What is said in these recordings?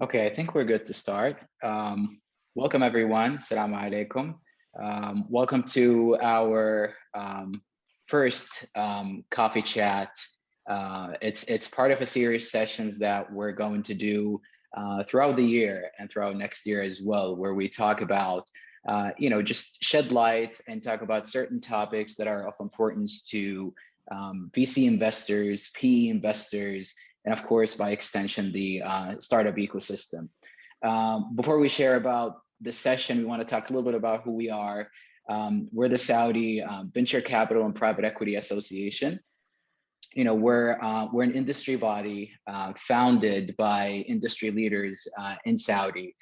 Okay, I think we're good to start. Welcome everyone. Assalamu alaikum. Welcome to our first coffee chat. It's part of a series of sessions that we're going to do throughout the year and throughout next year as well, where we talk about, just shed light and talk about certain topics that are of importance to VC investors, PE investors, and of course, by extension, the startup ecosystem. Before we share about this session, we want to talk a little bit about who we are. We're the Saudi Venture Capital and Private Equity Association. We're an industry body founded by industry leaders in Saudi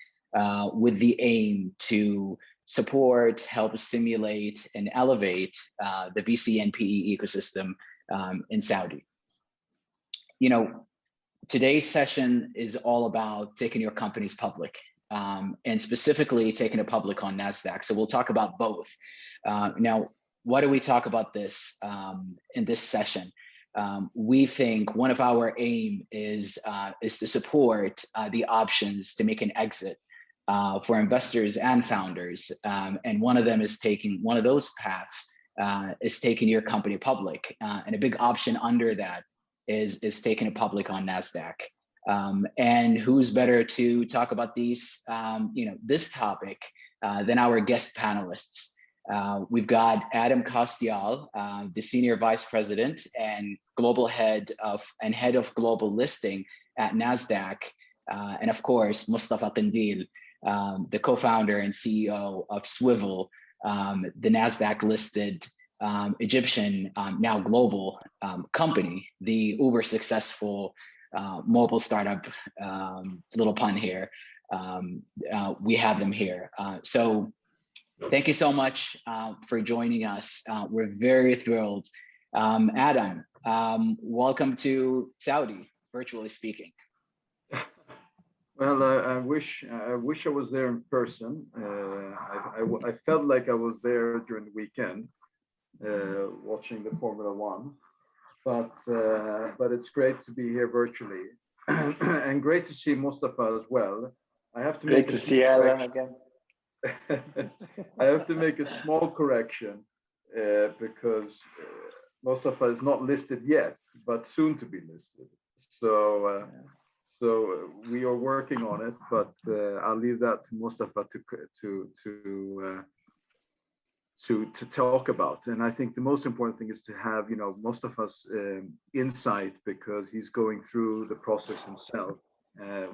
with the aim to support, help stimulate, and elevate the VC and PE ecosystem in Saudi. Today's session is all about taking your companies public, and specifically taking it public on Nasdaq. So we'll talk about both. Now, why do we talk about this in this session? We think one of our aim is to support the options to make an exit for investors and founders, and one of those paths is taking your company public, and a big option under that is taking it public on Nasdaq. And who's better to talk about these, this topic than our guest panelists? We've got Adam Kostyal, the Senior Vice President and Head of Global Listing at Nasdaq, and of course, Mostafa Kandil, the co-founder and CEO of Swivel, the Nasdaq-listed Egyptian, now global company, the uber successful mobile startup, little pun here. We have them here. So thank you so much for joining us. We're very thrilled. Adam, welcome to Saudi, virtually speaking. Well, I wish I was there in person. I felt like I was there during the weekend, watching the Formula One, but it's great to be here virtually, and great to see Mostafa as well. I have to great to see Adam again. I have to make a small correction because Mostafa is not listed yet, but soon to be listed. So we are working on it, but I'll leave that to Mostafa to talk about. And I think the most important thing is to have Mostafa's insight, because he's going through the process himself,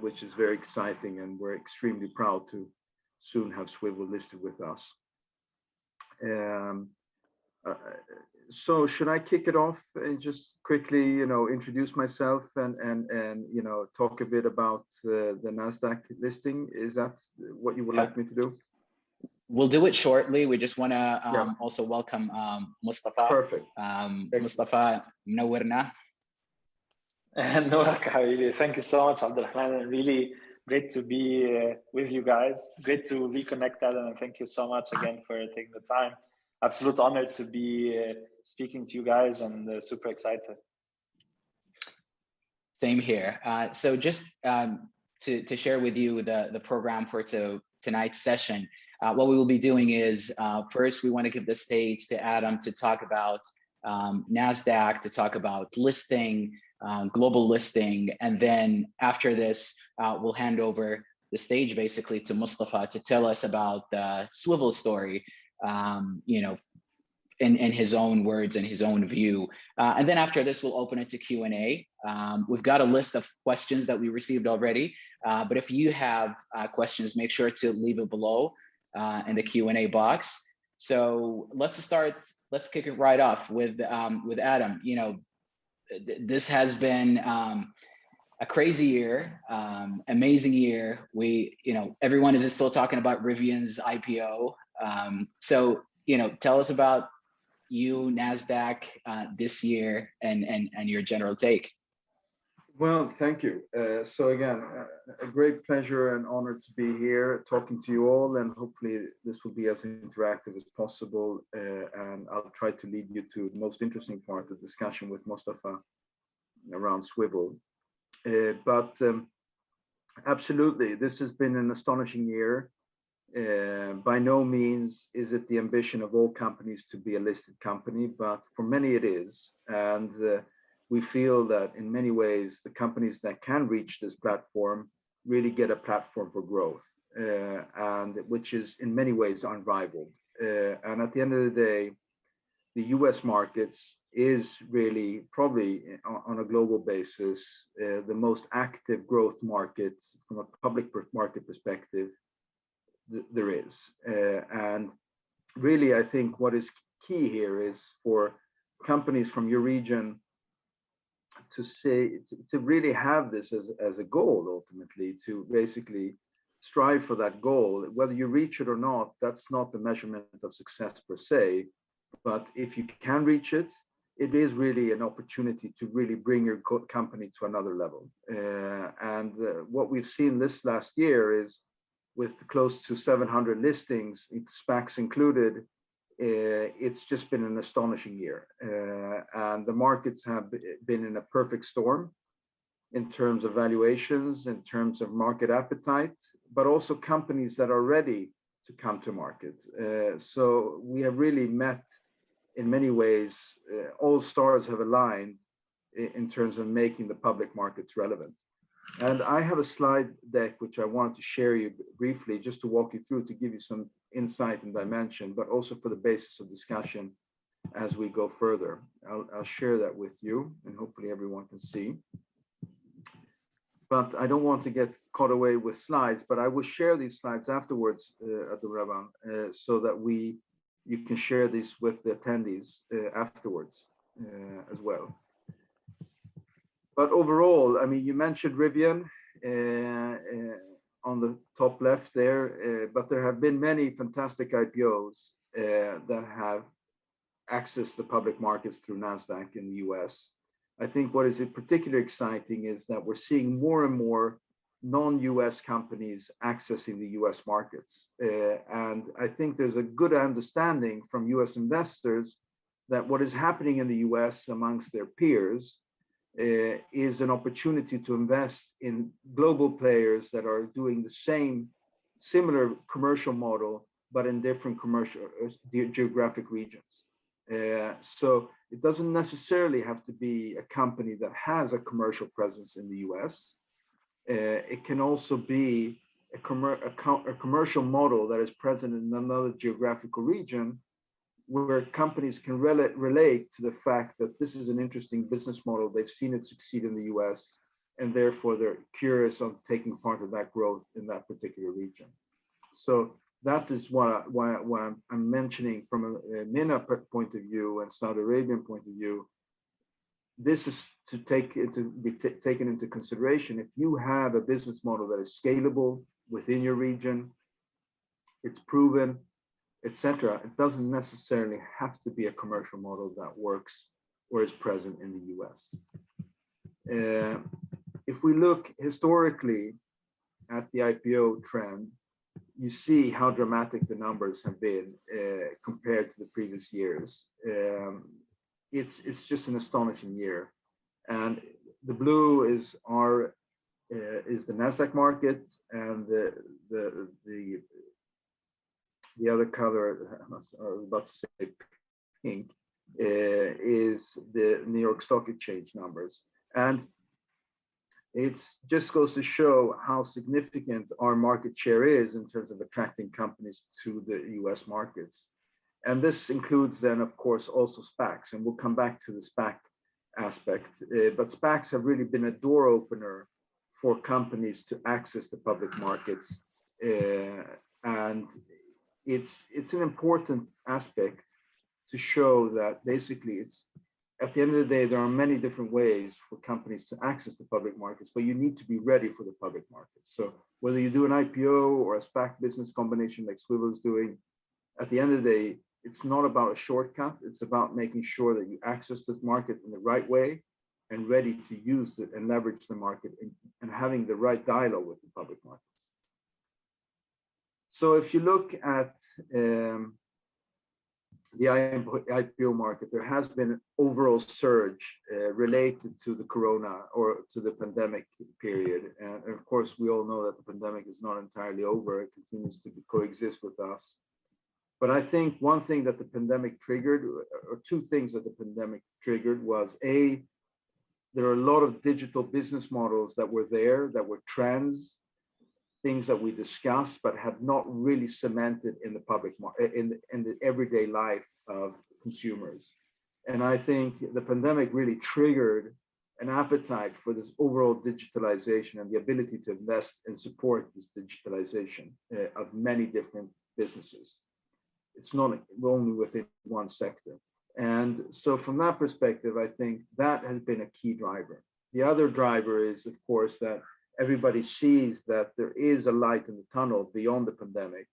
which is very exciting, and we're extremely proud to soon have Swivel listed with us. So should I kick it off and just quickly introduce myself and talk a bit about the Nasdaq listing? Is that what you would like me to do? We'll do it shortly. We just want to also welcome Mostafa. Perfect. Mostafa, منورنا. نورك حبيبي. Thank you so much, Abdulrahman, and really great to be with you guys. Great to reconnect, Adam, and thank you so much again for taking the time. Absolute honor to be speaking to you guys, and super excited. Same here. So just to share with you the program for tonight's session. What we will be doing is, first, we want to give the stage to Adam to talk about Nasdaq, to talk about listing, global listing. And then after this, we'll hand over the stage basically to Mostafa to tell us about the Swivel story, in his own words and his own view. And then after this, we'll open it to Q&A. We've got a list of questions that we received already, but if you have questions, make sure to leave it below in the Q&A box. So let's kick it right off with Adam. This has been a crazy year, amazing year. Everyone is still talking about Rivian's IPO. So tell us about you, Nasdaq, this year, and your general take. Well, thank you. So again, a great pleasure and honor to be here talking to you all, and hopefully this will be as interactive as possible, and I'll try to lead you to the most interesting part of the discussion with Mostafa around Swivel. But Absolutely. This has been an astonishing year. By no means is it the ambition of all companies to be a listed company, but for many it is. And we feel that in many ways, the companies that can reach this platform really get a platform for growth, and which is in many ways unrivaled. And at the end of the day, the US markets is really probably on a global basis, the most active growth market from a public market perspective there is. And really, I think what is key here is for companies from your region to really have this as a goal, ultimately, to basically strive for that goal. Whether you reach it or not, that's not the measurement of success per se. But if you can reach it, it is really an opportunity to really bring your company to another level. And what we've seen this last year is with close to 700 listings, SPACs included, it's just been an astonishing year. And the markets have been in a perfect storm in terms of valuations, in terms of market appetite, but also companies that are ready to come to market. So we have really met in many ways, all stars have aligned in terms of making the public markets relevant. And I have a slide deck which I wanted to share you briefly, just to walk you through, to give you some insight and dimension, but also for the basis of discussion as we go further. I'll share that with you, and hopefully everyone can see. But I don't want to get caught away with slides, but I will share these slides afterwards, Abdulrahman, so that you can share these with the attendees afterwards as well. But overall, I mean, you mentioned Rivian on the top left there, but there have been many fantastic IPOs that have accessed the public markets through Nasdaq in the US. I think what is particularly exciting is that we're seeing more and more non-US companies accessing the US markets. And I think there's a good understanding from US investors that what is happening in the US amongst their peers is an opportunity to invest in global players that are doing the similar commercial model, but in different geographic regions. So it doesn't necessarily have to be a company that has a commercial presence in the US. It can also be a commercial model that is present in another geographical region, where companies can relate to the fact that this is an interesting business model. They've seen it succeed in the US, and therefore they're curious on taking part of that growth in that particular region. So that is why I'm mentioning from a MENA point of view and Saudi Arabian point of view. This is to be taken into consideration. If you have a business model that is scalable within your region, it's proven, etc., it doesn't necessarily have to be a commercial model that works or is present in the US. If we look historically at the IPO trend, you see how dramatic the numbers have been compared to the previous years. It's just an astonishing year, and the blue is the Nasdaq market, and the other color, I was about to say pink, is the New York Stock Exchange numbers. And it just goes to show how significant our market share is in terms of attracting companies to the US markets. And this includes then, of course, also SPACs, and we'll come back to the SPAC aspect. But SPACs have really been a door opener for companies to access the public markets. And it's an important aspect to show that basically it's, at the end of the day, there are many different ways for companies to access the public markets, but you need to be ready for the public markets. So whether you do an IPO or a SPAC business combination like Swivel is doing, at the end of the day, it's not about a shortcut. It's about making sure that you access the market in the right way and ready to use it and leverage the market and having the right dialogue with the public markets. So if you look at the IPO market, there has been an overall surge related to the corona or to the pandemic period. And of course, we all know that the pandemic is not entirely over. It continues to coexist with us. But I think one thing that the pandemic triggered, or two things that the pandemic triggered, was there are a lot of digital business models that were there, that were trends, things that we discussed, but had not really cemented in the public market, in the everyday life of consumers. And I think the pandemic really triggered an appetite for this overall digitalization and the ability to invest and support this digitalization of many different businesses. It's not only within one sector. And so from that perspective, I think that has been a key driver. The other driver is, of course, that everybody sees that there is a light in the tunnel beyond the pandemic.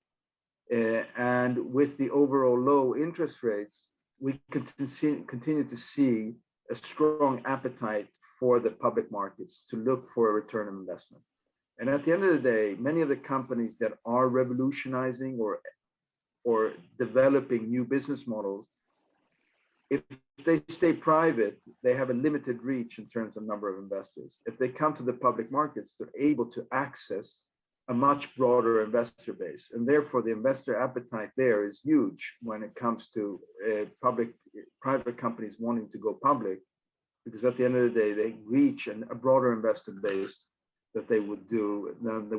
And with the overall low interest rates, we continue to see a strong appetite for the public markets to look for a return on investment. And at the end of the day, many of the companies that are revolutionizing or developing new business models, if they stay private, they have a limited reach in terms of number of investors. If they come to the public markets, they're able to access a much broader investor base. And therefore, the investor appetite there is huge when it comes to private companies wanting to go public, because at the end of the day, they reach a broader investor base that they would do than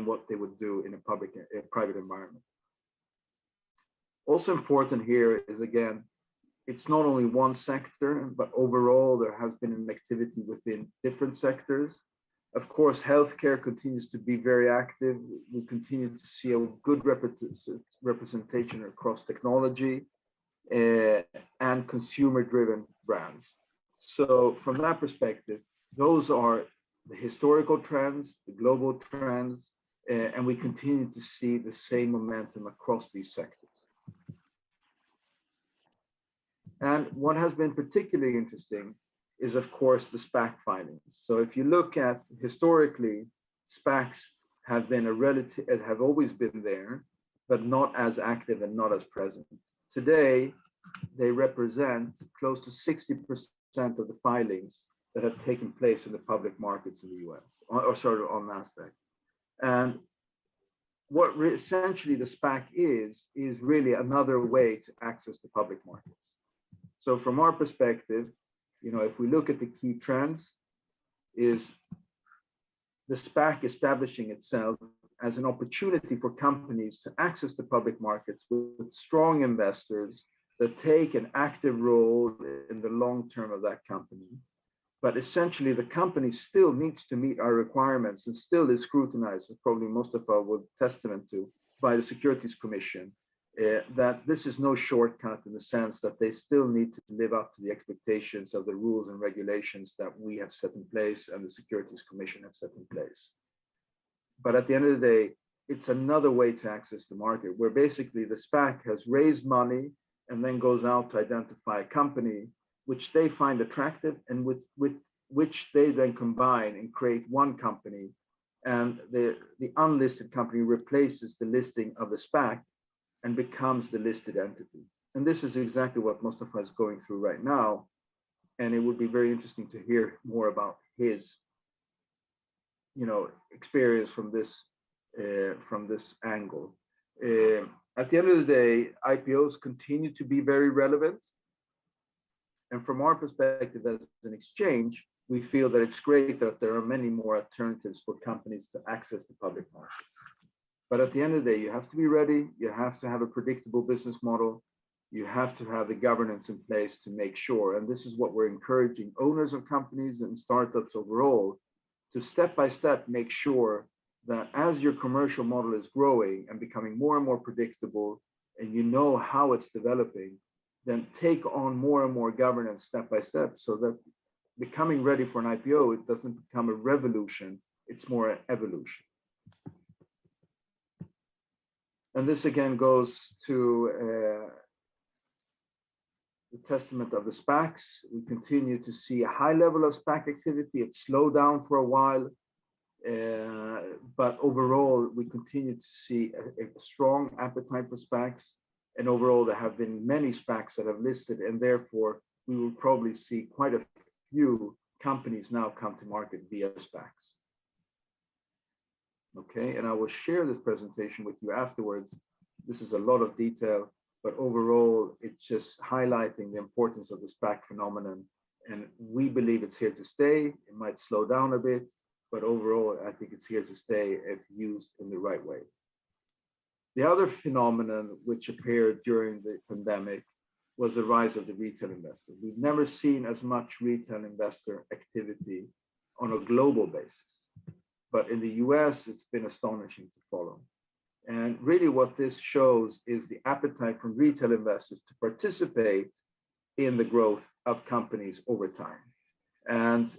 what they would do in a private environment. Also important here is, again, it's not only one sector, but overall there has been an activity within different sectors. Of course, healthcare continues to be very active. We continue to see a good representation across technology and consumer-driven brands. So from that perspective, those are the historical trends, the global trends, and we continue to see the same momentum across these sectors. And what has been particularly interesting is, of course, the SPAC filings. So if you look at historically, SPACs have been have always been there, but not as active and not as present. Today, they represent close to 60% of the filings that have taken place in the public markets in the US, or sort of on Nasdaq. And what essentially the SPAC is really another way to access the public markets. So from our perspective, if we look at the key trends, is the SPAC establishing itself as an opportunity for companies to access the public markets with strong investors that take an active role in the long term of that company. But essentially, the company still needs to meet our requirements and still is scrutinized, as probably Mostafa would testament to, by the Securities Commission. That this is no shortcut in the sense that they still need to live up to the expectations of the rules and regulations that we have set in place and the Securities Commission have set in place. But at the end of the day, it's another way to access the market, where basically the SPAC has raised money and then goes out to identify a company which they find attractive and with which they then combine and create one company, and the unlisted company replaces the listing of the SPAC and becomes the listed entity. And this is exactly what Mostafa is going through right now. And it would be very interesting to hear more about his, experience from this angle. At the end of the day, IPOs continue to be very relevant. And from our perspective as an exchange, we feel that it's great that there are many more alternatives for companies to access the public markets. But at the end of the day, you have to be ready. You have to have a predictable business model. You have to have the governance in place to make sure. And this is what we're encouraging owners of companies and startups overall to step by step make sure that as your commercial model is growing and becoming more and more predictable, and you know how it's developing, then take on more and more governance step by step, so that becoming ready for an IPO, it doesn't become a revolution, it's more an evolution. And this again goes to the testament of the SPACs. We continue to see a high level of SPAC activity. It slowed down for a while, but overall, we continue to see a strong appetite for SPACs. And overall, there have been many SPACs that have listed, and therefore we will probably see quite a few companies now come to market via SPACs. Okay, and I will share this presentation with you afterwards. This is a lot of detail, but overall, it's just highlighting the importance of the SPAC phenomenon. And we believe it's here to stay. It might slow down a bit, but overall, I think it's here to stay if used in the right way. The other phenomenon which appeared during the pandemic was the rise of the retail investor. We've never seen as much retail investor activity on a global basis. But in the US, it's been astonishing to follow. And really what this shows is the appetite from retail investors to participate in the growth of companies over time. And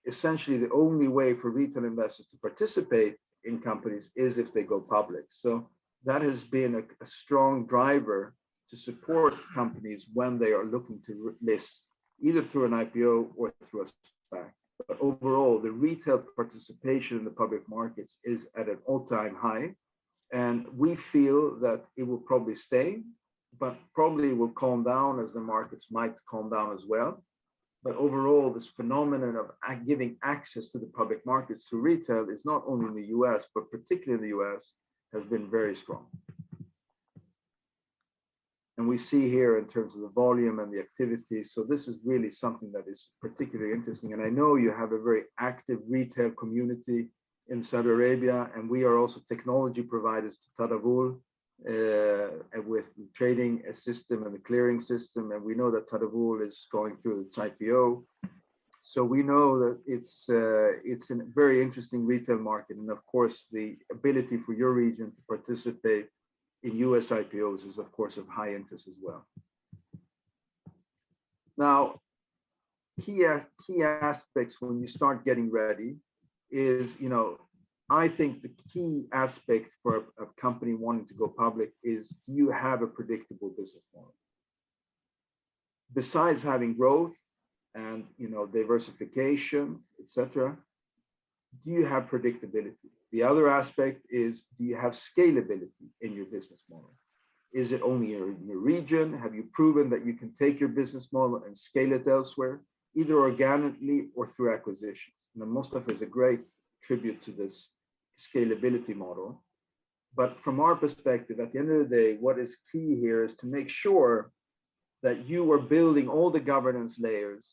essentially the only way for retail investors to participate in companies is if they go public. So that has been a strong driver to support companies when they are looking to list, either through an IPO or through a SPAC. But overall, the retail participation in the public markets is at an all-time high. And we feel that it will probably stay, but probably will calm down as the markets might calm down as well. But overall, this phenomenon of giving access to the public markets through retail is not only in the US, but particularly in the US, has been very strong. And we see here in terms of the volume and the activity. So this is really something that is particularly interesting. And I know you have a very active retail community in Saudi Arabia, and we are also technology providers to Tadawul with the trading system and the clearing system. And we know that Tadawul is going through its IPO. So we know that it's a very interesting retail market. And of course, the ability for your region to participate in US IPOs is of course of high interest as well. Now, key aspects when you start getting ready is, I think the key aspect for a company wanting to go public is, do you have a predictable business model? Besides having growth and diversification, etc., do you have predictability? The other aspect is, do you have scalability in your business model? Is it only in your region? Have you proven that you can take your business model and scale it elsewhere, either organically or through acquisitions? Now, Mostafa is a great tribute to this scalability model. But from our perspective, at the end of the day, what is key here is to make sure that you are building all the governance layers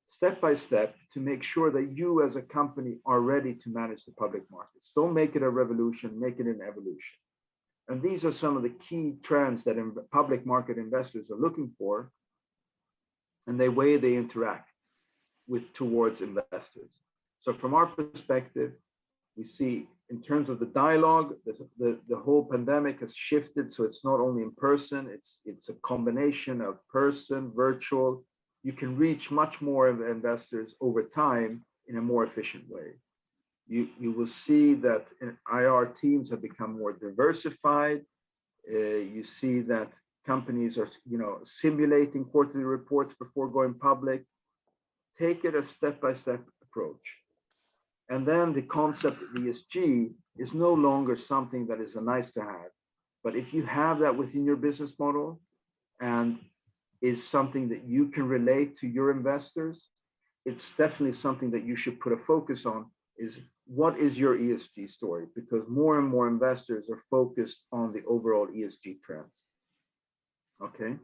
step by step to make sure that you as a company are ready to manage the public markets. Don't make it a revolution, make it an evolution. And these are some of the key trends that public market investors are looking for and the way they interact towards investors. So from our perspective, we see in terms of the dialogue, the whole pandemic has shifted. So it's not only in person, it's a combination of person, virtual. You can reach much more of investors over time in a more efficient way. You will see that IR teams have become more diversified. You see that companies are simulating quarterly reports before going public. Take it a step-by-step approach. And then the concept of ESG is no longer something that is a nice to have. But if you have that within your business model and is something that you can relate to your investors, it's definitely something that you should put a focus on, is what is your ESG story? Because more and more investors are focused on the overall ESG trends. Okay,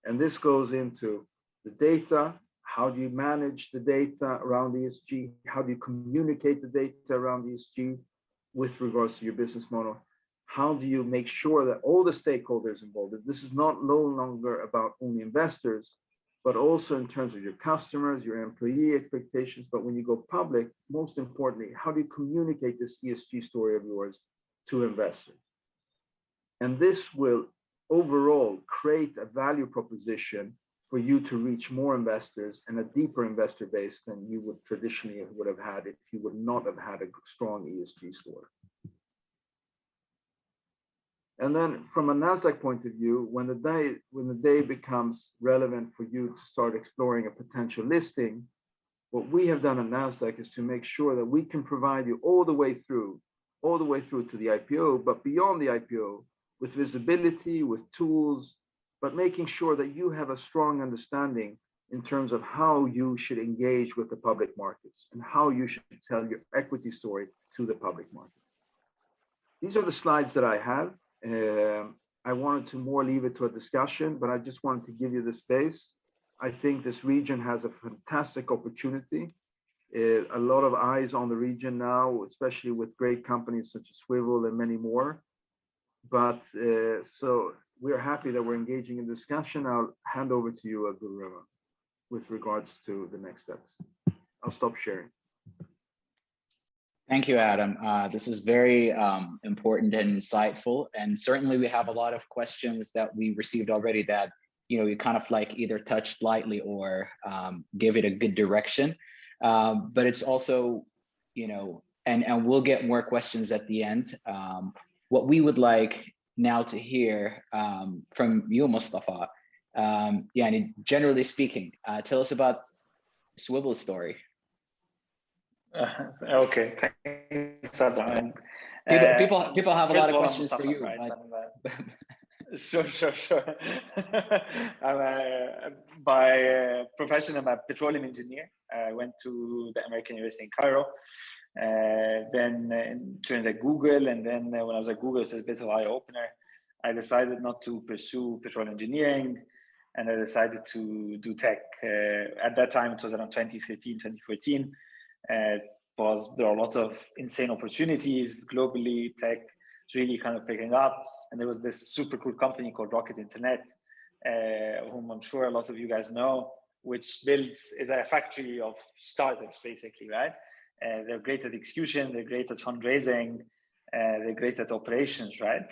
and this goes into the data. How do you manage the data around ESG? How do you communicate the data around ESG with regards to your business model? How do you make sure that all the stakeholders involved, this is no longer about only investors, but also in terms of your customers, your employee expectations. But when you go public, most importantly, how do you communicate this ESG story of yours to investors? And this will overall create a value proposition for you to reach more investors and a deeper investor base than you would traditionally would have had if you would not have had a strong ESG story. And then from a Nasdaq point of view, when the day becomes relevant for you to start exploring a potential listing, what we have done at Nasdaq is to make sure that we can provide you all the way through to the IPO, but beyond the IPO, with visibility, with tools, but making sure that you have a strong understanding in terms of how you should engage with the public markets and how you should tell your equity story to the public markets. These are the slides that I have. I wanted to more leave it to a discussion, but I just wanted to give you the space. I think this region has a fantastic opportunity. A lot of eyes on the region now, especially with great companies such as Swivel and many more. But so we're happy that we're engaging in discussion. I'll hand over to you, Abdulrahman, with regards to the next steps. I'll stop sharing. Thank you, Adam. This is very important and insightful. And certainly we have a lot of questions that we received already that, you know, you kind of like either touched lightly or give it a good direction. But it's also, you know, and we'll get more questions at the end. What we would like now to hear from you, Mostafa, and generally speaking, tell us about Swivel's story. Okay, thanks, Adam. People have a lot of questions Mostafa, for you. Right? But... Sure. By profession, I'm a petroleum engineer. I went to the American University in Cairo, then trained at Google, and then when I was at Google, it was a bit of an eye-opener. I decided not to pursue petroleum engineering, and I decided to do tech. At that time, it was around 2013, 2014. There are a lot of insane opportunities globally. Tech is really kind of picking up. And there was this super cool company called Rocket Internet, whom I'm sure a lot of you guys know, which is a factory of startups, basically, right? They're great at execution, they're great at fundraising, they're great at operations, right?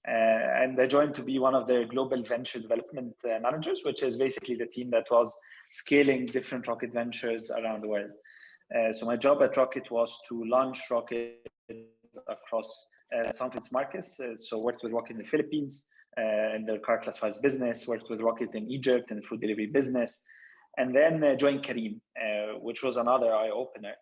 And I joined to be one of their global venture development managers, which is basically the team that was scaling different rocket ventures around the world. So my job at Rocket was to launch Rocket across some of its markets. So worked with Rocket in the Philippines in their car classifieds business, worked with Rocket in Egypt in the food delivery business, and then joined Careem, which was another eye-opener.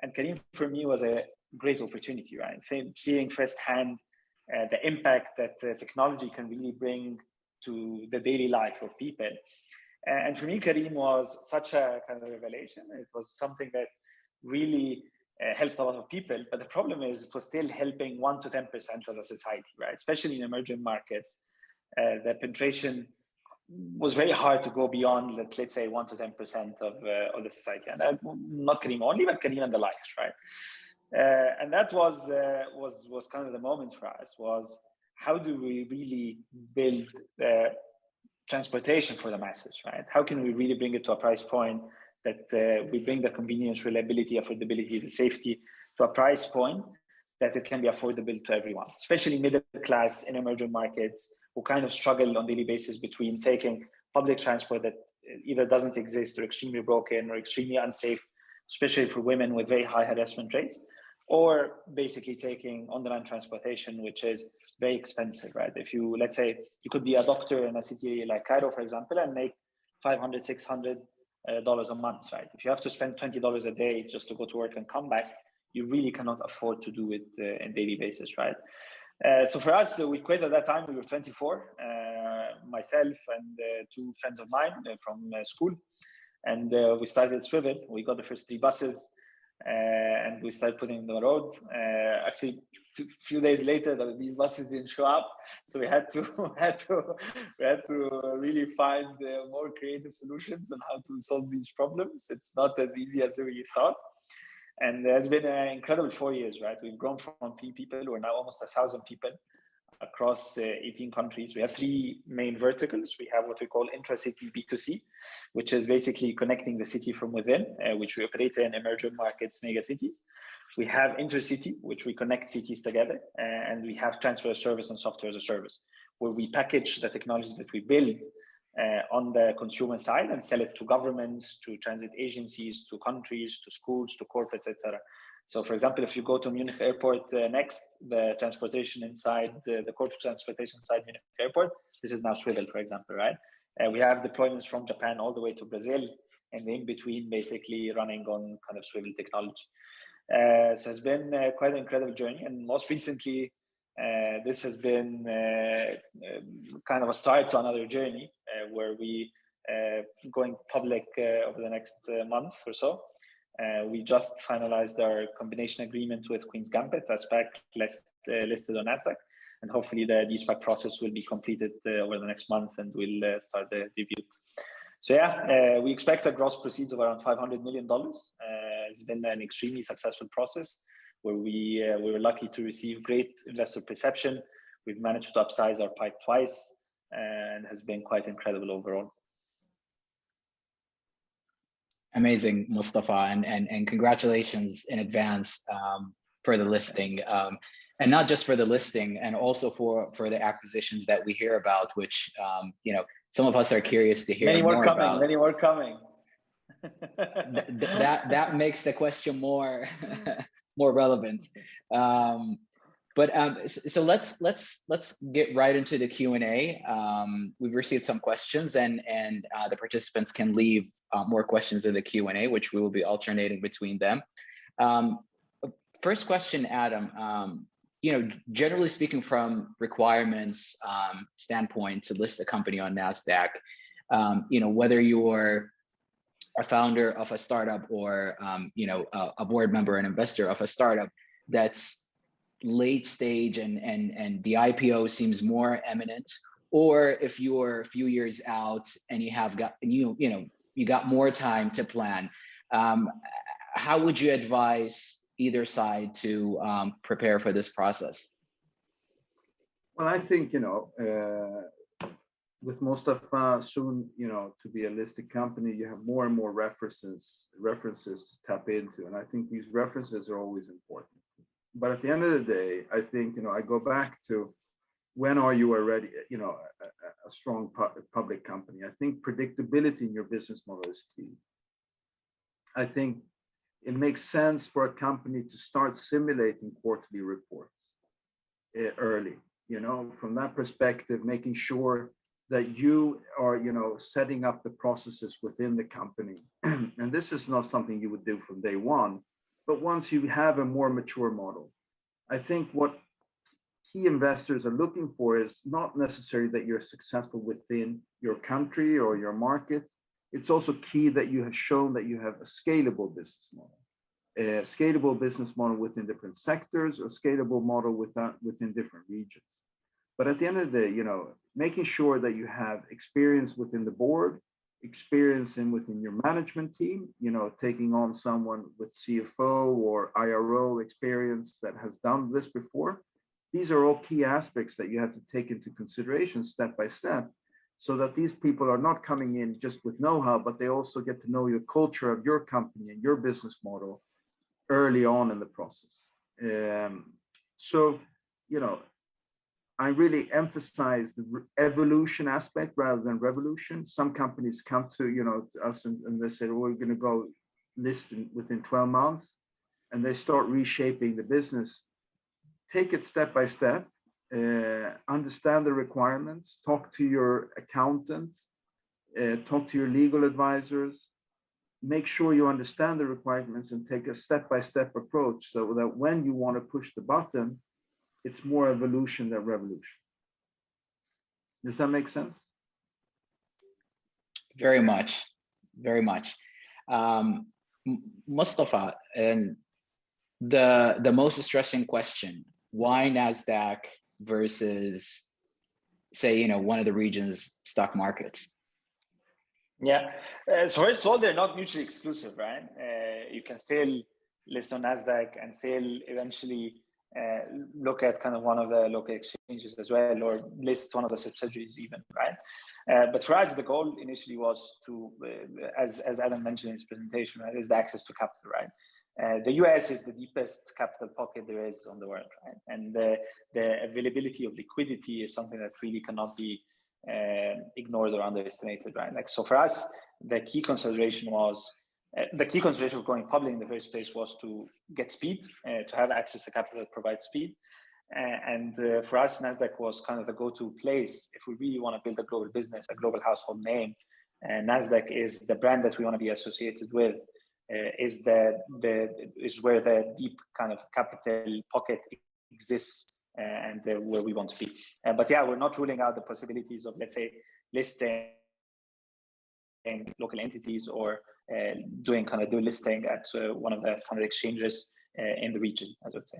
And Careem for me was a great opportunity, right? Seeing firsthand the impact that technology can really bring to the daily life of people. And for me, Careem was such a kind of revelation. It was something that really helped a lot of people, but the problem is it was still helping 1 to 10% of the society, right? Especially in emerging markets, the penetration was very hard to go beyond, let's say, 1 to 10% of the society, and that, not Careem only, but Careem and the likes, right? And that was kind of the moment for us. Was how do we really build transportation for the masses, right? How can we really bring it to a price point that we bring the convenience, reliability, affordability, the safety to a price point that it can be affordable to everyone, especially middle class in emerging markets who kind of struggle on a daily basis between taking public transport that either doesn't exist or extremely broken or extremely unsafe, especially for women with very high harassment rates, or basically taking on-demand transportation, which is very expensive, right? If you, let's say, you could be a doctor in a city like Cairo, for example, and make $500, $600 a month, right? If you have to spend $20 a day just to go to work and come back, you really cannot afford to do it on a daily basis, right? So for us, we quit at that time. We were 24, myself and 2 friends of mine from school. And we started Swivel. We got the first 3 buses and we started putting them on the road. Actually, a few days later, these buses didn't show up. So we had to really find more creative solutions on how to solve these problems. It's not as easy as we thought. And it's been an incredible 4 years, right? We've grown from 3 people. We're now almost 1,000 people across 18 countries. We have 3 main verticals. We have what we call intra-city B2C, which is basically connecting the city from within, which we operate in emerging markets, mega cities. We have intercity, which we connect cities together. And we have transfer as service and software as a service, where we package the technology that we build on the consumer side and sell it to governments, to transit agencies, to countries, to schools, to corporates, etc. So, for example, if you go to Munich Airport next, the transportation inside the corporate transportation inside Munich Airport, this is now Swivel, for example, right? We have deployments from Japan all the way to Brazil, and in between, basically running on kind of Swivel technology. So it's been quite an incredible journey, and most recently, This has been kind of a start to another journey where we going public over the next month or so. We just finalized our combination agreement with Queen's Gambit as SPAC listed on Nasdaq, and hopefully the de-SPAC process will be completed over the next month, and we'll start the debut. So yeah, we expect a gross proceeds of around $500 million. It's been an extremely successful process where we were lucky to receive great investor perception. We've managed to upsize our pipe twice, and has been quite incredible overall. Amazing, Mostafa, and congratulations in advance for the listing, and not just for the listing, and also for the acquisitions that we hear about, which you know, some of us are curious to hear more about. Many more coming. that makes the question more more relevant. So let's get right into the Q&A. We've received some questions, and the participants can leave more questions in the Q&A, which we will be alternating between them. First question, Adam. You know, generally speaking, from requirements standpoint to list a company on Nasdaq, you know, whether you're a founder of a startup or you know, a board member and investor of a startup that's late stage and the IPO seems more imminent, or if you're a few years out and you have got you got more time to plan, how would you advise either side to prepare for this process? Well, I think, you know, with Mostafa soon, you know, to be a listed company, you have more and more references to tap into, and I think these references are always important. But at the end of the day, I think, you know, I go back to when are you already, you know, a strong public company? I think predictability in your business model is key. I think it makes sense for a company to start simulating quarterly reports early, you know, from that perspective, making sure that you are, you know, setting up the processes within the company. And this is not something you would do from day one, but once you have a more mature model. I think what key investors are looking for is not necessarily that you're successful within your country or your market. It's also key that you have shown that you have a scalable business model, a scalable business model within different sectors, a scalable model within different regions. But at the end of the day, you know, making sure that you have experience within the board, experience within your management team, you know, taking on someone with CFO or IRO experience that has done this before. These are all key aspects that you have to take into consideration step by step, so that these people are not coming in just with know-how, but they also get to know the culture of your company and your business model early on in the process. So, you know, I really emphasize the evolution aspect rather than revolution. Some companies come to, you know, to us and they say, oh, we're going to go list within 12 months, and they start reshaping the business. Take it step by step, understand the requirements, talk to your accountants, talk to your legal advisors, make sure you understand the requirements and take a step-by-step approach so that when you want to push the button, it's more evolution than revolution. Does that make sense? Very much, very much. Mostafa, and the most distressing question, why Nasdaq versus, say, you know, one of the region's stock markets? Yeah, so first of all, they're not mutually exclusive, right? You can still list on Nasdaq and still eventually look at kind of one of the local exchanges as well, or list one of the subsidiaries even, right? But for us, the goal initially was to, as Adam mentioned in his presentation, right, is the access to capital, right? The US is the deepest capital pocket there is on the world, right? And the availability of liquidity is something that really cannot be ignored or underestimated, right? Like, so for us, the key consideration was, of going public in the first place was to get speed, to have access to capital that provides speed. And for us, Nasdaq was kind of the go-to place if we really want to build a global business, a global household name. And Nasdaq is the brand that we want to be associated with, is where the deep kind of capital pocket exists and where we want to be. But yeah, we're not ruling out the possibilities of, let's say, listing local entities or doing kind of dual listing at one of the kind of exchanges in the region, as I would say.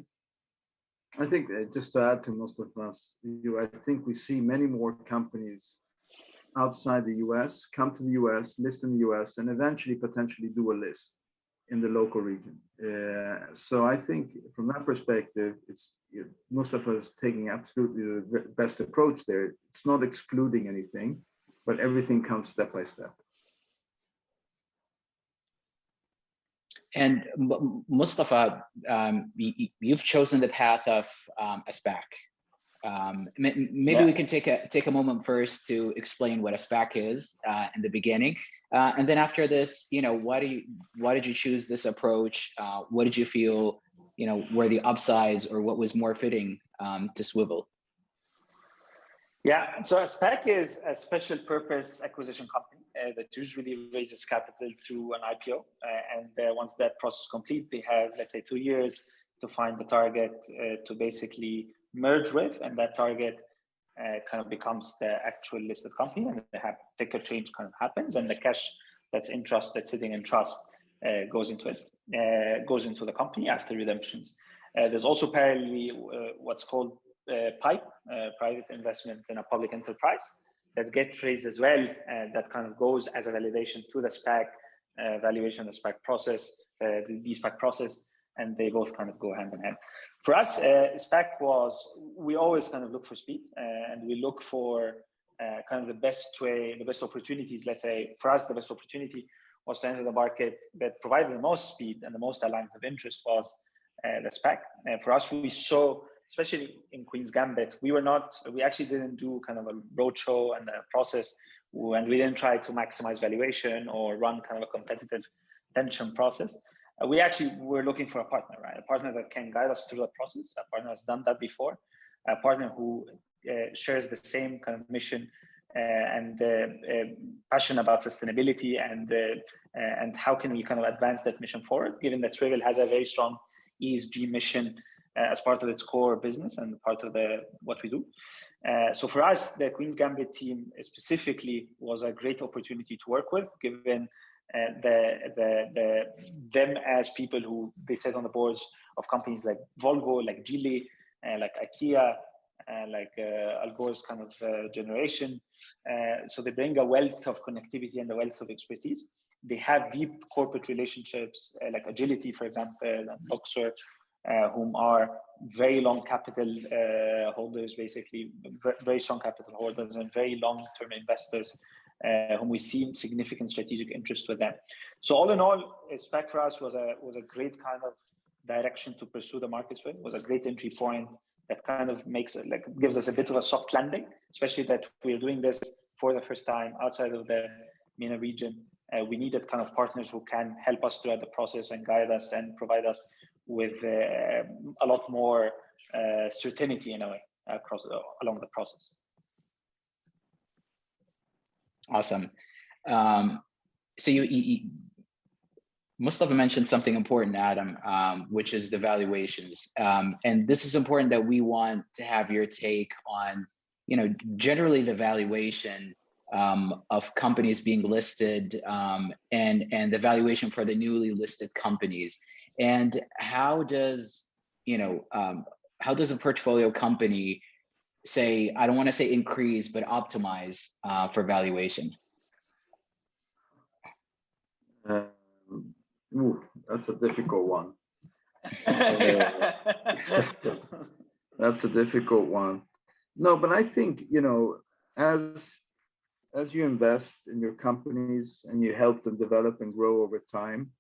I think just to add to Mostafa's view, I think we see many more companies outside the US come to the US, list in the US, and eventually potentially do a list in the local region. So I think from that perspective, it's Mostafa is taking absolutely the best approach there. It's not excluding anything, but everything comes step by step. And Mostafa, you've chosen the path of a SPAC. Maybe we can take a moment first to explain what a SPAC is in the beginning, and then after this, why did you choose this approach? What did you feel, were the upsides, or what was more fitting to Swivel? Yeah, so a SPAC is a special purpose acquisition company that usually raises capital through an IPO. And once that process is complete, they have, let's say, 2 years to find the target to basically merge with, and that target kind of becomes the actual listed company, and the ticker change kind of happens, and the cash that's in trust, that's sitting in trust, goes into the company after redemptions. There's also parallelly what's called PIPE, private investment in a public enterprise, that gets raised as well, that kind of goes as a validation to the SPAC valuation, the SPAC process, the SPAC process, and they both kind of go hand in hand. For us, SPAC we always kind of look for speed, and we look for kind of the best way, the best opportunities. Let's say for us, the best opportunity was to enter the market that provided the most speed and the most alignment of interest was the SPAC. For us, we saw, especially in Queen's Gambit, we actually didn't do kind of a roadshow and a process, and we didn't try to maximize valuation or run kind of a competitive tension process. We actually were looking for a partner, right? A partner that can guide us through the process, a partner that's done that before, a partner who shares the same kind of mission and passion about sustainability and how can we kind of advance that mission forward, given that Swivel has a very strong ESG mission as part of its core business and part of what we do. So for us, the Queen's Gambit team specifically was a great opportunity to work with, given them as people who they sit on the boards of companies like Volvo, like Geely, like IKEA, like Al Gore's kind of generation. So they bring a wealth of connectivity and a wealth of expertise. They have deep corporate relationships, like Agility, for example, and Luxor, whom are very long capital holders, basically very strong capital holders and very long-term investors, whom we see significant strategic interest with them. So all in all, SPAC for us was a great kind of direction to pursue the markets with. Was a great entry point that kind of gives us a bit of a soft landing, especially that we're doing this for the first time outside of the MENA region. We needed kind of partners who can help us throughout the process and guide us and provide us with a lot more certainty in a way along the process. Awesome. So Mostafa mentioned something important, Adam, which is the valuations. And this is important that we want to have your take on, generally the valuation of companies being listed and the valuation for the newly listed companies. And how does a portfolio company say, I don't want to say increase, but optimize for valuation? That's a difficult one. That's a difficult one. No, but I think, as you invest in your companies and you help them develop and grow over time,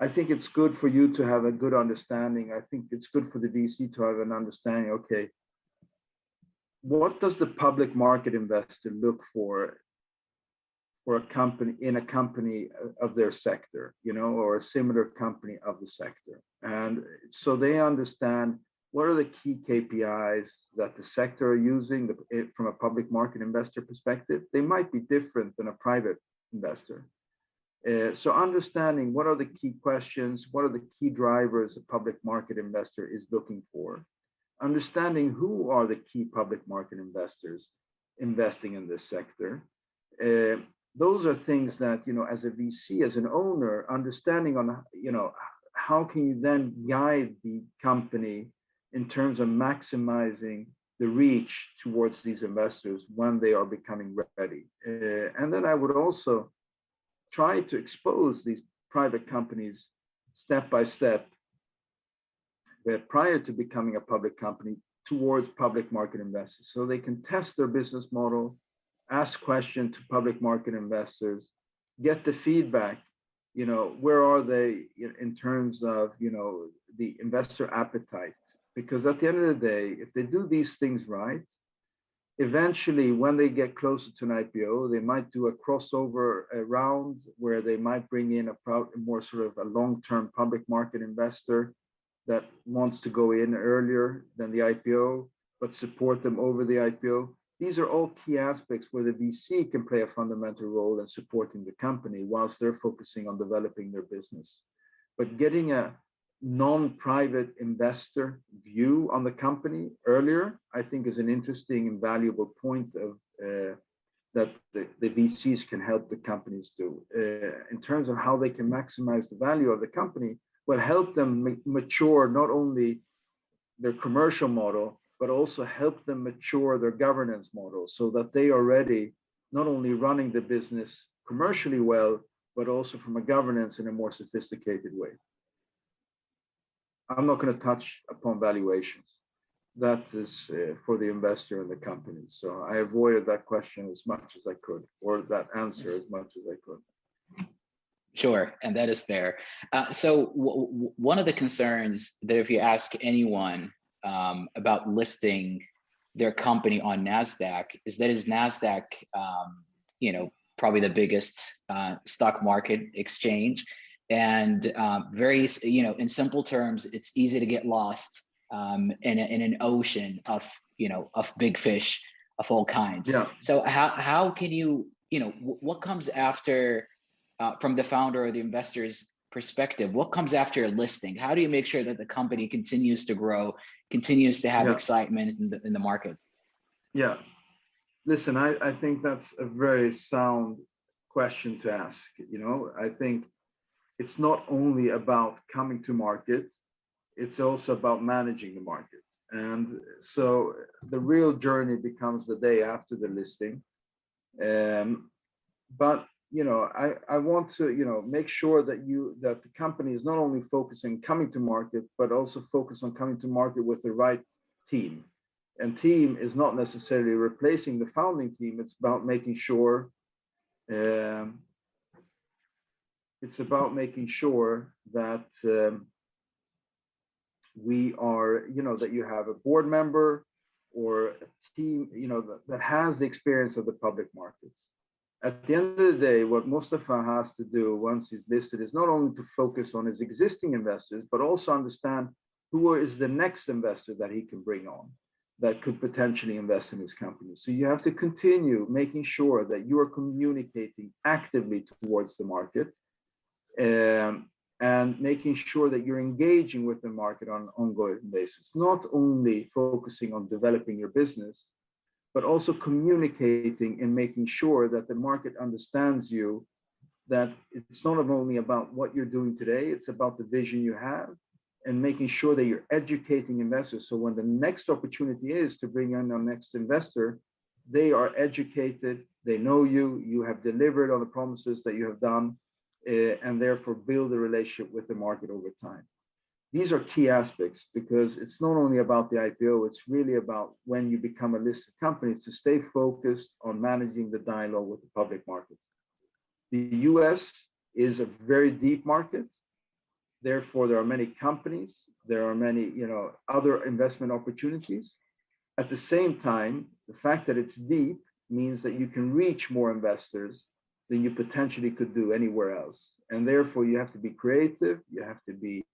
I think it's good for you to have a good understanding. I think it's good for the VC to have an understanding, okay, what does the public market investor look for a company in a company of their sector, or a similar company of the sector? And so they understand what are the key KPIs that the sector are using from a public market investor perspective. They might be different than a private investor. So understanding what are the key questions, what are the key drivers a public market investor is looking for. understanding who are the key public market investors investing in this sector. Those are things that, you know, as a VC, as an owner, understanding on, you know, how can you then guide the company in terms of maximizing the reach towards these investors when they are becoming ready. And then I would also try to expose these private companies step by step, prior to becoming a public company, towards public market investors, so they can test their business model, ask questions to public market investors, get the feedback, you know, where are they in terms of, you know, the investor appetite. Because at the end of the day, if they do these things right, eventually when they get closer to an IPO, they might do a crossover round where they might bring in a more sort of a long-term public market investor that wants to go in earlier than the IPO, but support them over the IPO. These are all key aspects where the VC can play a fundamental role in supporting the company whilst they're focusing on developing their business. But getting a non-private investor view on the company earlier, I think, is an interesting and valuable point of that the VCs can help the companies do. In terms of how they can maximize the value of the company, will help them mature not only their commercial model, but also help them mature their governance model so that they are ready, not only running the business commercially well, but also from a governance in a more sophisticated way. I'm not going to touch upon valuations. That is for the investor and the company. So I avoided that question as much as I could, or that answer as much as I could. Sure, and that is fair. So one of the concerns that if you ask anyone about listing their company on Nasdaq is that is Nasdaq, you know, probably the biggest stock market exchange, and very, you know, in simple terms, it's easy to get lost in an ocean of, you know, of big fish of all kinds. Yeah. So how can you, you know, what comes after? From the founder or the investor's perspective, what comes after a listing? How do you make sure that the company continues to grow, continues to have excitement in the market? Yeah, listen, I think that's a very sound question to ask. You know, I think it's not only about coming to market, it's also about managing the market. And so the real journey becomes the day after the listing. But you know, I want to, you know, make sure that the company is not only focusing on coming to market, but also focus on coming to market with the right team. And team is not necessarily replacing the founding team. It's about making sure that we are, you know, that you have a board member or a team, you know, that has the experience of the public markets. At the end of the day, what Mostafa has to do once he's listed is not only to focus on his existing investors, but also understand who is the next investor that he can bring on that could potentially invest in his company. So you have to continue making sure that you are communicating actively towards the market and making sure that you're engaging with the market on an ongoing basis, not only focusing on developing your business, but also communicating and making sure that the market understands you, that it's not only about what you're doing today, it's about the vision you have, and making sure that you're educating investors. So when the next opportunity is to bring in our next investor, they are educated, they know you, you have delivered on the promises that you have done, and therefore build a relationship with the market over time. These are key aspects because it's not only about the IPO, it's really about when you become a listed company to stay focused on managing the dialogue with the public markets. The US is a very deep market. Therefore, there are many companies, there are many, you know, other investment opportunities. At the same time, the fact that it's deep means that you can reach more investors than you potentially could do anywhere else. And therefore, you have to be creative, you have to be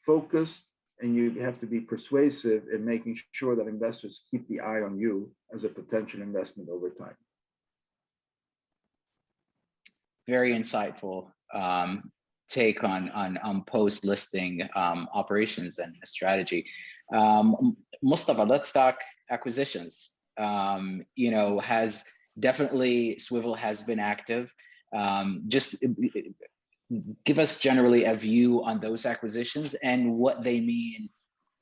focused, and you have to be persuasive in making sure that investors keep the eye on you as a potential investment over time. Very insightful. take on post-listing operations and strategy. Mustafa, let's talk acquisitions. You know, has definitely Swivel has been active. Just give us generally a view on those acquisitions and what they mean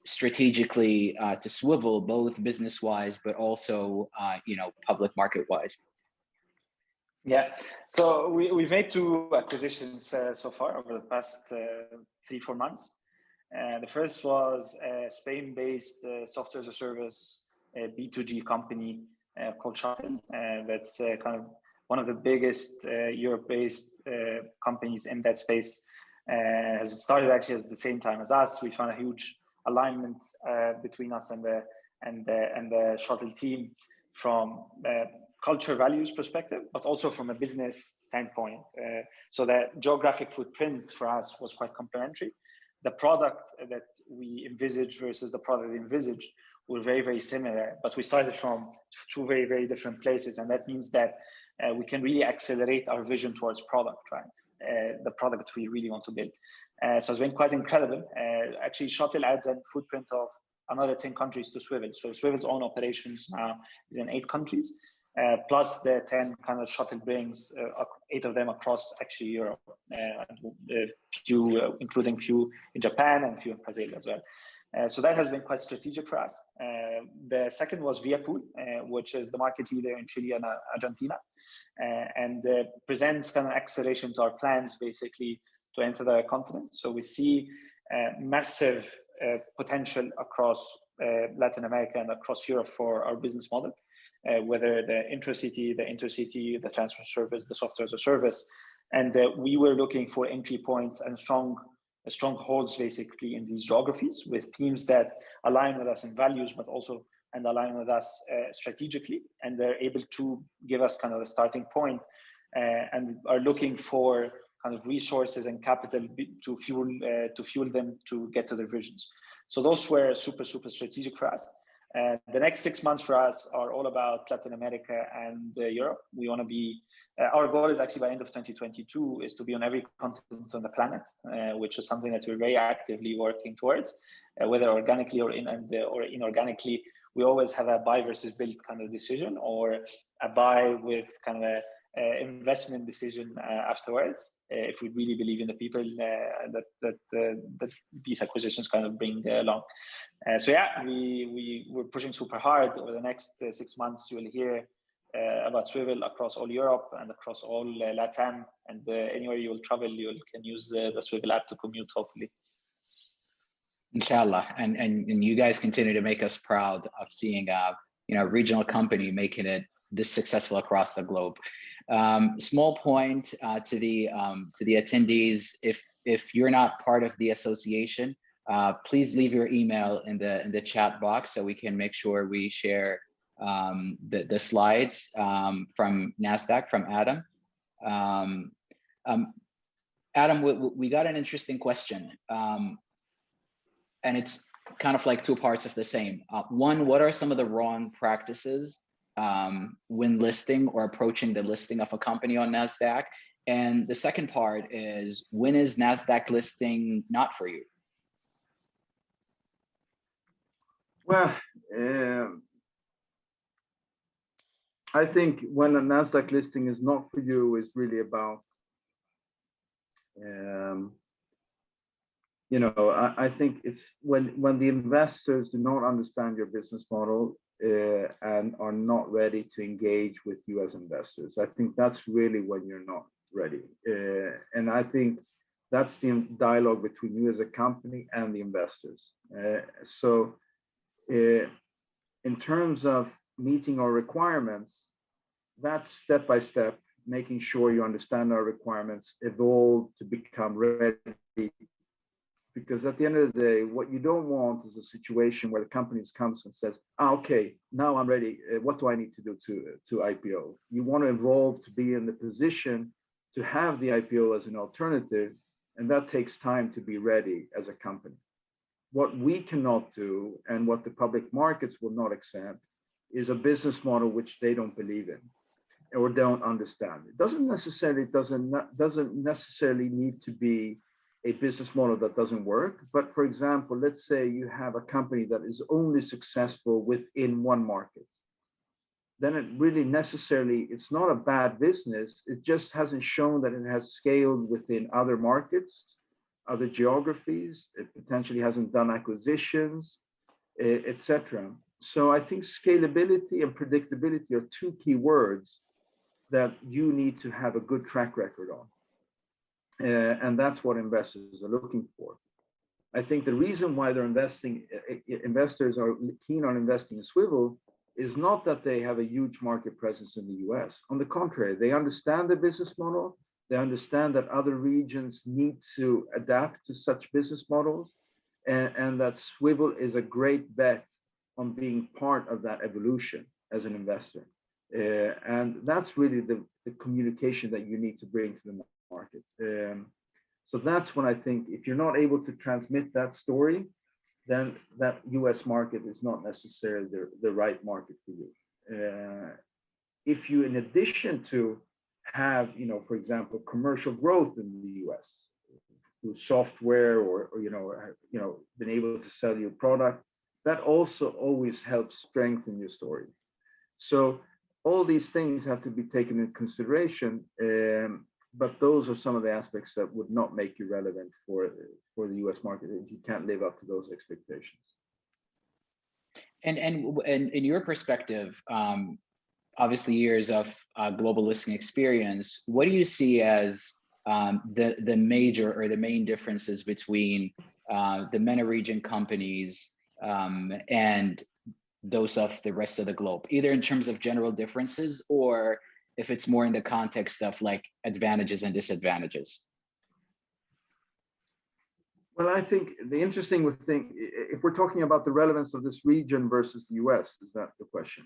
strategically to Swivel, both business-wise, but also you know, public market-wise. Yeah, so we've made 2 acquisitions so far over the past 3-4 months. The first was a Spain-based software as a service B2G company called Shuttle. That's kind of one of the biggest Europe-based companies in that space. Has started actually at the same time as us. We found a huge alignment between us and the Shuttle team from culture values perspective, but also from a business standpoint. So the geographic footprint for us was quite complementary. The product that we envisaged versus the product we envisaged were very, very similar, but we started from 2 very, very different places. And that means that we can really accelerate our vision towards product, right? The product we really want to build. So it's been quite incredible. Actually, Shuttle adds a footprint of another 10 countries to Swivel. So Swivel's own operations now is in 8 countries. Plus the 10 kind of Shuttle brings 8 of them across actually Europe, including few in Japan and few in Brazil as well. So that has been quite strategic for us. The second was Viapool, which is the market leader in Chile and Argentina, and presents kind of acceleration to our plans basically to enter the continent. So we see massive potential across Latin America and across Europe for our business model. Whether the intracity, the intercity, the transfer service, the software as a service. And we were looking for entry points and strongholds basically in these geographies with teams that align with us in values, but also and align with us strategically. And they're able to give us kind of a starting point and are looking for kind of resources and capital to fuel them to get to their visions. So those were super, super strategic for us. The next 6 months for us are all about Latin America and Europe. We want to be, our goal is actually by end of 2022 is to be on every continent on the planet, which is something that we're very actively working towards, whether organically or inorganically. We always have a buy versus build kind of decision, or a buy with kind of a investment decision afterwards, if we really believe in the people that these acquisitions kind of bring along. So yeah, we're pushing super hard. Over the next 6 months, you will hear about Swivel across all Europe and across all LATAM, and anywhere you will travel, you can use the Swivel app to commute, hopefully. Inshallah, and you guys continue to make us proud of seeing a regional company making it this successful across the globe. Small point to the attendees: if you're not part of the association, please leave your email in the chat box so we can make sure we share the slides from Nasdaq, from Adam. Adam, we got an interesting question, and it's kind of like 2 parts of the same. One, what are some of the wrong practices when listing or approaching the listing of a company on Nasdaq? And the second part is, when is Nasdaq listing not for you? Well, I think when a Nasdaq listing is not for you is really about, I think it's when the investors do not understand your business model and are not ready to engage with you as investors. I think that's really when you're not ready. And I think that's the dialogue between you as a company and the investors. So in terms of meeting our requirements, that's step by step, making sure you understand our requirements, evolve to become ready. Because at the end of the day, what you don't want is a situation where the company comes and says, okay, now I'm ready. What do I need to do to IPO? You want to evolve to be in the position to have the IPO as an alternative, and that takes time to be ready as a company. What we cannot do, and what the public markets will not accept, is a business model which they don't believe in. or don't understand. It doesn't necessarily need to be a business model that doesn't work. But for example, let's say you have a company that is only successful within one market. Then it really necessarily, it's not a bad business. It just hasn't shown that it has scaled within other markets, other geographies. It potentially hasn't done acquisitions, etc. So I think scalability and predictability are two key words that you need to have a good track record on. And that's what investors are looking for. I think the reason why investors are keen on investing in Swivel is not that they have a huge market presence in the US. On the contrary, they understand the business model. They understand that other regions need to adapt to such business models, and that Swivel is a great bet on being part of that evolution as an investor. And that's really the communication that you need to bring to the market. So that's when I think if you're not able to transmit that story, then that US market is not necessarily the right market for you. If you, in addition to have, for example, commercial growth in the US through software or been able to sell your product, that also always helps strengthen your story. So all these things have to be taken into consideration, but those are some of the aspects that would not make you relevant for the US market if you can't live up to those expectations. And in your perspective, obviously years of global listing experience, what do you see as the major or the main differences between the MENA region companies and those of the rest of the globe, either in terms of general differences or if it's more in the context of like advantages and disadvantages? Well, I think the interesting thing, if we're talking about the relevance of this region versus the US, is that the question?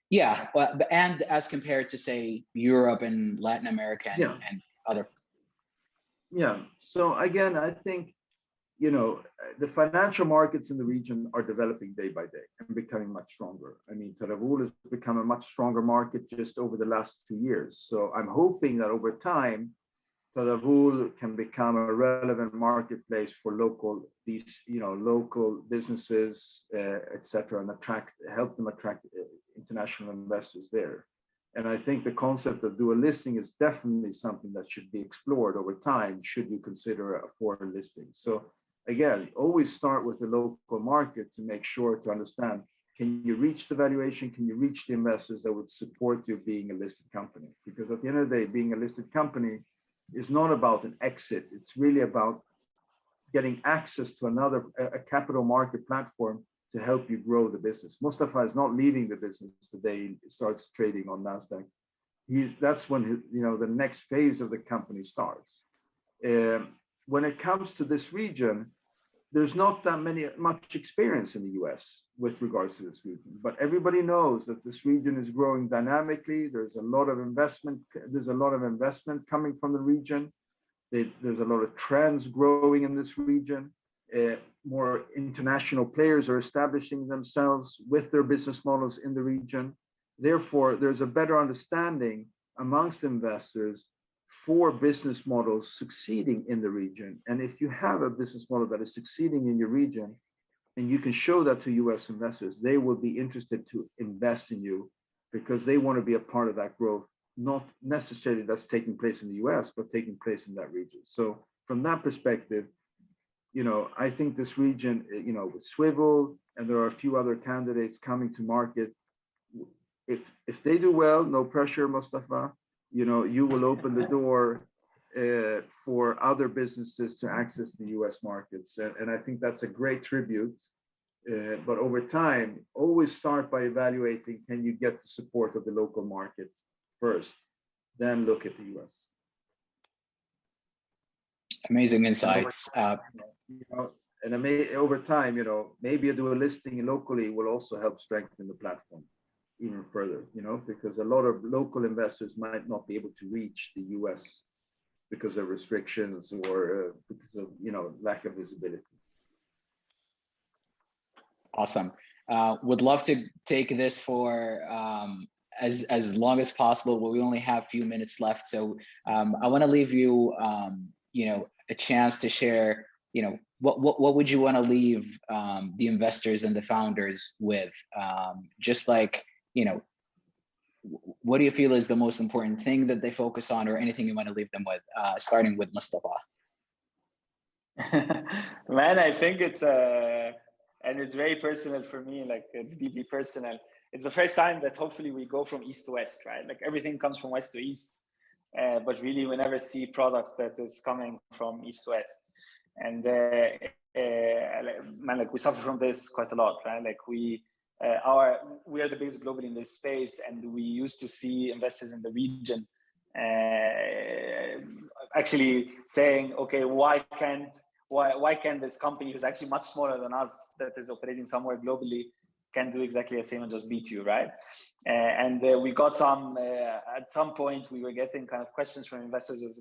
Yeah, well, and as compared to say Europe and Latin America and other. Yeah, so again, I think, the financial markets in the region are developing day by day and becoming much stronger. I mean, Tadavul has become a much stronger market just over the last 2 years. So I'm hoping that over time, Tadavul can become a relevant marketplace for local businesses, etc., and help them attract international investors there. And I think the concept of dual listing is definitely something that should be explored over time, should you consider a foreign listing. So again, always start with the local market to make sure to understand, can you reach the valuation? Can you reach the investors that would support you being a listed company? Because at the end of the day, being a listed company is not about an exit. It's really about getting access to a capital market platform to help you grow the business. Mostafa is not leaving the business today. He starts trading on Nasdaq. That's when the next phase of the company starts. When it comes to this region, there's not that much experience in the US with regards to this region, but everybody knows that this region is growing dynamically. There's a lot of investment. There's a lot of investment coming from the region. There's a lot of trends growing in this region. More international players are establishing themselves with their business models in the region. Therefore, there's a better understanding amongst investors for business models succeeding in the region. And if you have a business model that is succeeding in your region, and you can show that to US investors, they will be interested to invest in you because they want to be a part of that growth, not necessarily that's taking place in the US, but taking place in that region. So from that perspective, I think this region, with Swivel, and there are a few other candidates coming to market, if they do well, no pressure, Mostafa, you will open the door for other businesses to access the US markets. And I think that's a great tribute. But over time, always start by evaluating, can you get the support of the local market first, then look at the US. Amazing insights. And over time, maybe a dual listing locally will also help strengthen the platform even further, because a lot of local investors might not be able to reach the US because of restrictions or because of, lack of visibility. Awesome. Would love to take this for as long as possible, but we only have a few minutes left. So I want to leave you, a chance to share, what would you want to leave the investors and the founders with? Just like, what do you feel is the most important thing that they focus on, or anything you want to leave them with, starting with Mostafa? Man, I think it's and it's very personal for me, like it's deeply personal. It's the first time that hopefully we go from east to west, right? Like everything comes from west to east, but really we never see products that is coming from east to west. And man, like we suffer from this quite a lot, right? Like we are the biggest globally in this space, and we used to see investors in the region actually saying, okay, why can't this company who's actually much smaller than us, that is operating somewhere globally, can do exactly the same and just beat you, right? And we got some, at some point we were getting kind of questions from investors as,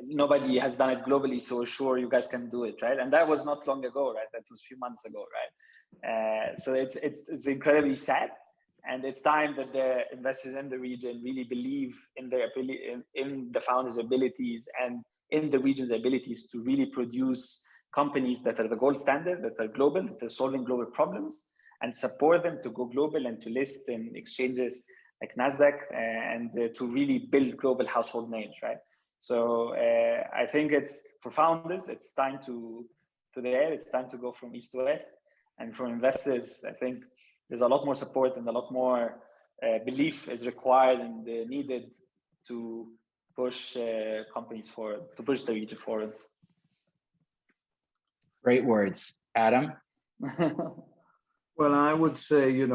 nobody has done it globally, so sure you guys can do it, right? And that was not long ago, right? That was a few months ago, right? So it's incredibly sad, and it's time that the investors in the region really believe in their ability, in the founders' abilities, and in the region's abilities to really produce companies that are the gold standard, that are global, that are solving global problems, and support them to go global and to list in exchanges like Nasdaq, and to really build global household names, right? So I think it's, for founders, it's time it's time to go from east to west. And for investors, I think there's a lot more support and a lot more belief is required and needed to push companies forward, to push the region forward. Great words. Adam? Well, I would say,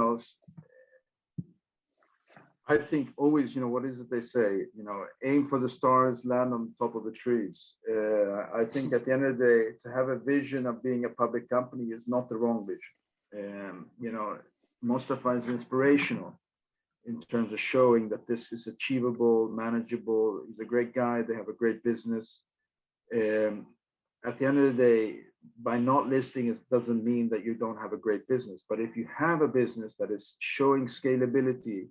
I think always, what is it they say? Aim for the stars, land on top of the trees. I think at the end of the day, to have a vision of being a public company is not the wrong vision. Mostafa is inspirational in terms of showing that this is achievable, manageable. He's a great guy. They have a great business. At the end of the day, by not listing, it doesn't mean that you don't have a great business. But if you have a business that is showing scalability,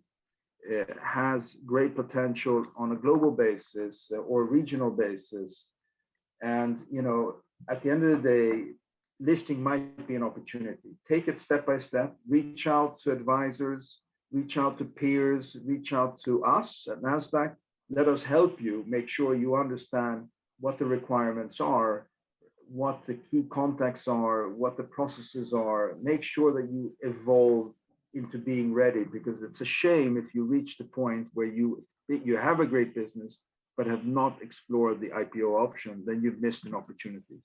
has great potential on a global basis or regional basis, and at the end of the day, listing might be an opportunity. Take it step by step. Reach out to advisors, reach out to peers, reach out to us at Nasdaq. Let us help you make sure you understand what the requirements are, what the key contacts are, what the processes are. Make sure that you evolve into being ready, because it's a shame if you reach the point where you think you have a great business but have not explored the IPO option, then you've missed an opportunity.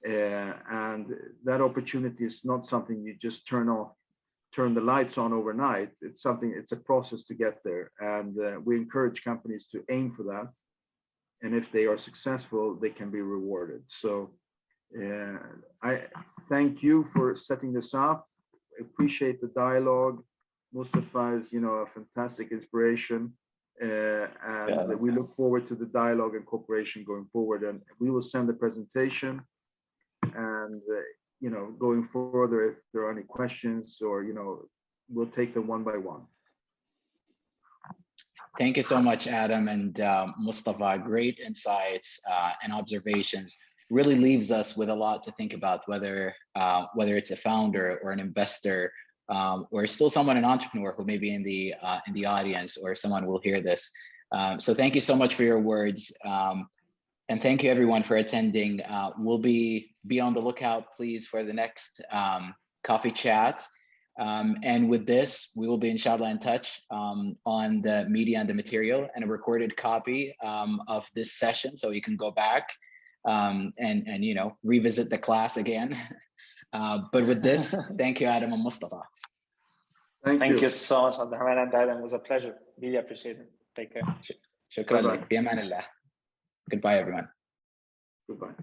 And that opportunity is not something you just turn the lights on overnight. It's a process to get there. And we encourage companies to aim for that. And if they are successful, they can be rewarded. So I thank you for setting this up. I appreciate the dialogue. Mostafa is, a fantastic inspiration. And we look forward to the dialogue and cooperation going forward. And we will send the presentation. And, going further, if there are any questions or, we'll take them one by one. Thank you so much, Adam and Mostafa. Great insights and observations. Really leaves us with a lot to think about, whether it's a founder or an investor, or still an entrepreneur who may be in the audience, or someone will hear this. So thank you so much for your words. And thank you everyone for attending. We'll be on the lookout, please, for the next coffee chat. And with this, we will be inshallah in touch on the media and the material, and a recorded copy of this session, so you can go back and revisit the class again. But with this, thank you, Adam and Mostafa. Thank you so much, Abdulrahman and Adam. It was a pleasure. Really appreciate it. Take care. Shukran. Bi aman Allah. Goodbye, everyone. Goodbye.